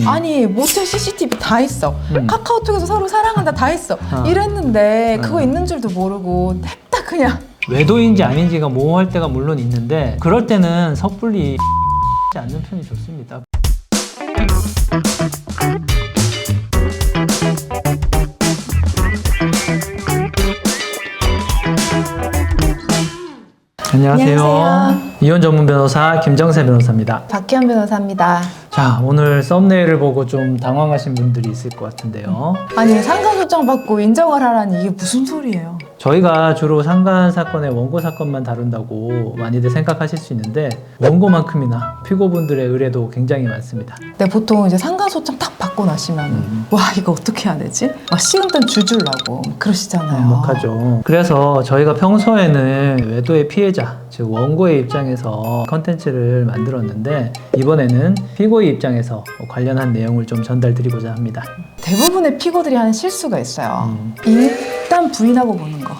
아니 모텔 CCTV 다 있어. 카카오톡에서 서로 사랑한다 다 있어. 이랬는데 그거 있는 줄도 모르고 냅다 그냥. 외도인지 아닌지가 모호할 때가 물론 있는데 그럴 때는 섣불리 하지 않는 편이 좋습니다. 안녕하세요. 이혼 전문 변호사 김정세 변호사입니다. 박희연 변호사입니다. 자, 오늘 썸네일을 보고 좀 당황하신 분들이 있을 것 같은데요. 아니 상가소장 받고 인정을 하라니 이게 무슨 소리예요? 저희가 주로 상간 사건의 원고 사건만 다룬다고 많이들 생각하실 수 있는데 원고만큼이나 피고분들의 의뢰도 굉장히 많습니다. 네, 보통 이제 상가소장 딱 받고 나시면 와 이거 어떻게 해야 되지? 막 식은땀 줄줄 나고 그러시잖아요. 먹먹하죠. 그래서 저희가 평소에는 외도의 피해자, 즉 원고의 입장에서 컨텐츠를 만들었는데 이번에는 피고의 입장에서 관련한 내용을 좀 전달드리고자 합니다. 대부분의 피고들이 하는 실수가 있어요. 일단 부인하고 보는 거.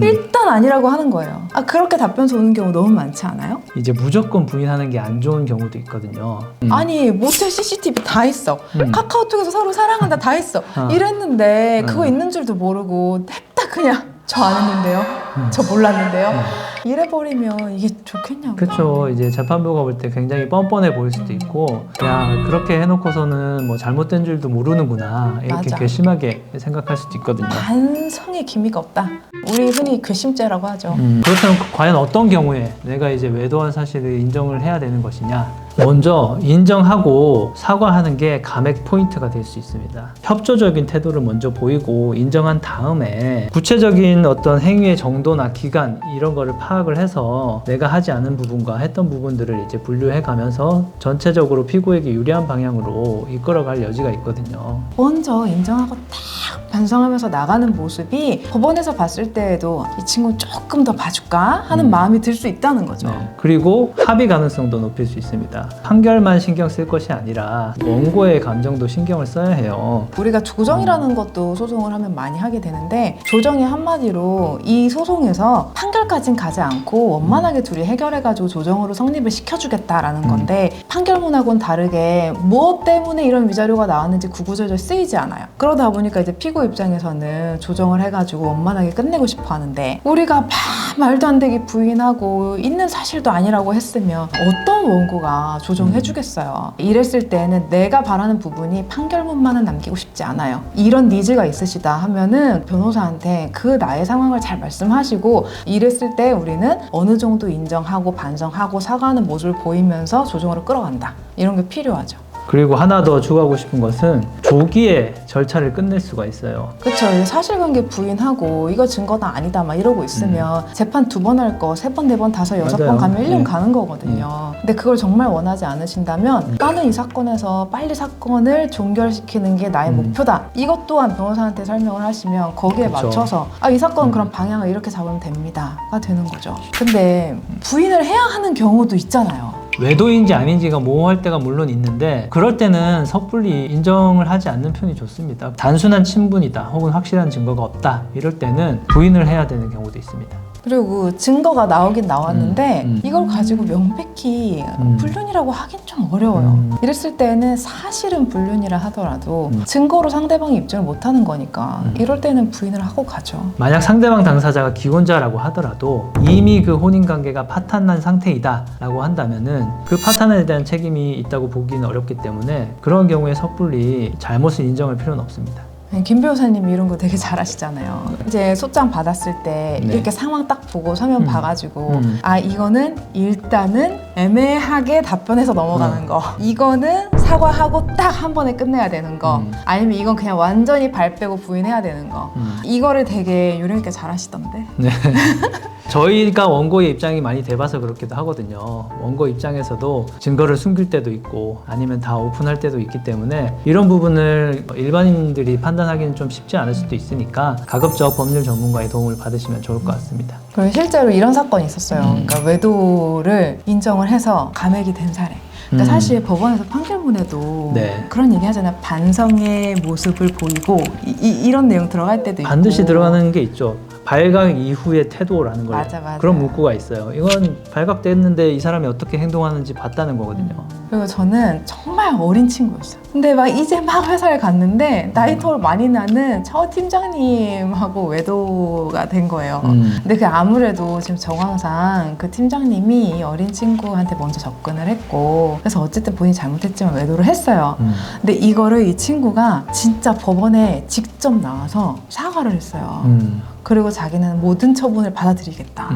일단 아니라고 하는 거예요. 아 그렇게 답변서 오는 경우 너무 많지 않아요? 이제 무조건 부인하는 게 안 좋은 경우도 있거든요. 아니 모텔 CCTV 다 있어. 카카오톡에서 서로 사랑한다 다 있어. 이랬는데 그거 있는 줄도 모르고 냅다 그냥 저 안 했는데요. 저 몰랐는데요. 이래버리면 이게 좋겠냐고. 그렇죠. 이제 재판부가 볼 때 굉장히 뻔뻔해 보일 수도 있고 야 그렇게 해놓고서는 뭐 잘못된 줄도 모르는구나 이렇게 맞아. 괘씸하게 생각할 수도 있거든요. 반성의 기미가 없다. 우리 흔히 괘씸죄라고 하죠. 그렇다면 과연 어떤 경우에 내가 이제 외도한 사실을 인정을 해야 되는 것이냐? 먼저 인정하고 사과하는 게 감액 포인트가 될 수 있습니다. 협조적인 태도를 먼저 보이고 인정한 다음에 구체적인 어떤 행위의 정도나 기간 이런 거를 파악을 해서 내가 하지 않은 부분과 했던 부분들을 이제 분류해 가면서 전체적으로 피고에게 유리한 방향으로 이끌어갈 여지가 있거든요. 먼저 인정하고 딱 반성하면서 나가는 모습이 법원에서 봤을 때에도 이 친구 조금 더 봐줄까 하는 마음이 들 수 있다는 거죠. 네. 그리고 합의 가능성도 높일 수 있습니다. 판결만 신경 쓸 것이 아니라 원고의 감정도 신경을 써야 해요. 우리가 조정이라는 것도 소송을 하면 많이 하게 되는데 조정이 한마디로 이 소송에서 판결까진 가지 않고 원만하게 둘이 해결해가지고 조정으로 성립을 시켜주겠다라는 건데 판결문하고는 다르게 무엇 때문에 이런 위자료가 나왔는지 구구절절 쓰이지 않아요. 그러다 보니까 이제 피고 입장에서는 조정을 해가지고 원만하게 끝내고 싶어 하는데 우리가 막 말도 안 되게 부인하고 있는 사실도 아니라고 했으면 어떤 원고가 조정해주겠어요. 이랬을 때는 내가 바라는 부분이 판결문만은 남기고 싶지 않아요. 이런 니즈가 있으시다 하면은 변호사한테 그 나의 상황을 잘 말씀하시고 이랬을 때 우리는 어느 정도 인정하고 반성하고 사과하는 모습을 보이면서 조정으로 끌어간다. 이런 게 필요하죠. 그리고 하나 더 추가하고 싶은 것은 조기에 절차를 끝낼 수가 있어요. 그렇죠. 사실관계 부인하고 이거 증거다 아니다 막 이러고 있으면 재판 2번 할 거 3번, 4번, 5, 6번 맞아요. 가면 1년 가는 거거든요. 근데 그걸 정말 원하지 않으신다면 나는 이 사건에서 빨리 사건을 종결시키는 게 나의 목표다. 이것 또한 변호사한테 설명을 하시면 거기에 그쵸. 맞춰서 이 사건은 그럼 방향을 이렇게 잡으면 됩니다가 되는 거죠. 근데 부인을 해야 하는 경우도 있잖아요. 외도인지 아닌지가 모호할 때가 물론 있는데 그럴 때는 섣불리 인정을 하지 않는 편이 좋습니다. 단순한 친분이다 혹은 확실한 증거가 없다 이럴 때는 부인을 해야 되는 경우도 있습니다. 그리고 증거가 나오긴 나왔는데 이걸 가지고 명백히 불륜이라고 하긴 좀 어려워요. 이랬을 때는 사실은 불륜이라 하더라도 증거로 상대방이 입증을 못하는 거니까 이럴 때는 부인을 하고 가죠. 만약 상대방 당사자가 기혼자라고 하더라도 이미 그 혼인관계가 파탄난 상태이다 라고 한다면은 그 파탄에 대한 책임이 있다고 보기는 어렵기 때문에 그런 경우에 섭불리 잘못을 인정할 필요는 없습니다. 김 변호사님이 이런 거 되게 잘하시잖아요. 이제 소장 받았을 때 네. 이렇게 상황 딱 보고 서면 봐가지고 이거는 일단은 애매하게 답변해서 넘어가는 거, 이거는 사과하고 딱 한 번에 끝내야 되는 거, 아니면 이건 그냥 완전히 발 빼고 부인해야 되는 거, 이거를 되게 요령 있게 잘하시던데. 네. 저희가 원고의 입장이 많이 돼봐서 그렇기도 하거든요. 원고 입장에서도 증거를 숨길 때도 있고 아니면 다 오픈할 때도 있기 때문에 이런 부분을 일반인들이 판단하기는 좀 쉽지 않을 수도 있으니까 가급적 법률 전문가의 도움을 받으시면 좋을 것 같습니다. 그리고 실제로 이런 사건이 있었어요. 그러니까 외도를 인정을 해서 감액이 된 사례. 그러니까 사실 법원에서 판결문에도 네. 그런 얘기 하잖아요. 반성의 모습을 보이고 이런 내용 들어갈 때도 있고. 반드시 들어가는 게 있죠. 발각 이후의 태도라는 걸 맞아. 그런 문구가 있어요. 이건 발각됐는데 이 사람이 어떻게 행동하는지 봤다는 거거든요. 그리고 저는 정말 어린 친구였어요. 근데 막 이제 막 회사를 갔는데 나이터를 많이 나는 처 팀장님하고 외도가 된 거예요. 근데 그 아무래도 지금 정황상 그 팀장님이 이 어린 친구한테 먼저 접근을 했고, 그래서 어쨌든 본인이 잘못했지만 외도를 했어요. 근데 이거를 이 친구가 진짜 법원에 직접 나와서 사과를 했어요. 그리고 자기는 모든 처분을 받아들이겠다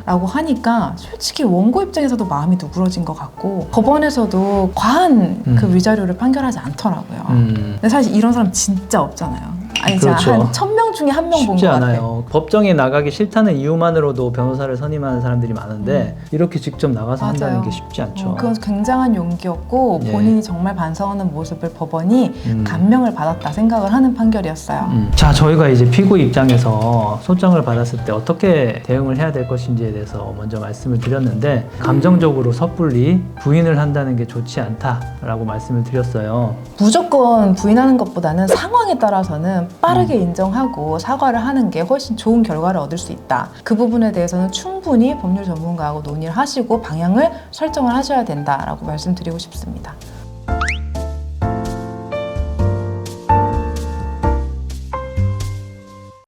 라고 하니까 솔직히 원고 입장에서도 마음이 누그러진 것 같고, 법원에서도 과한 그 위자료를 판결하지 않더라고요. 근데 사실 이런 사람 진짜 없잖아요. 아니, 그렇죠. 진짜 한 1000명 중에 한 명 본 것 쉽지 같아요. 않아요. 법정에 나가기 싫다는 이유만으로도 변호사를 선임하는 사람들이 많은데 이렇게 직접 나가서 맞아요. 한다는 게 쉽지 않죠. 그건 굉장한 용기였고, 예. 본인이 정말 반성하는 모습을 법원이 감명을 받았다 생각을 하는 판결이었어요. 자, 저희가 이제 피고 입장에서 소장을 받았을 때 어떻게 대응을 해야 될 것인지에 대해서 먼저 말씀을 드렸는데, 감정적으로 섣불리 부인을 한다는 게 좋지 않다라고 말씀을 드렸어요. 무조건 부인하는 것보다는 상황에 따라서는 빠르게 인정하고 사과를 하는 게 훨씬 좋은 결과를 얻을 수 있다. 그 부분에 대해서는 충분히 법률 전문가하고 논의를 하시고 방향을 설정을 하셔야 된다라고 말씀드리고 싶습니다.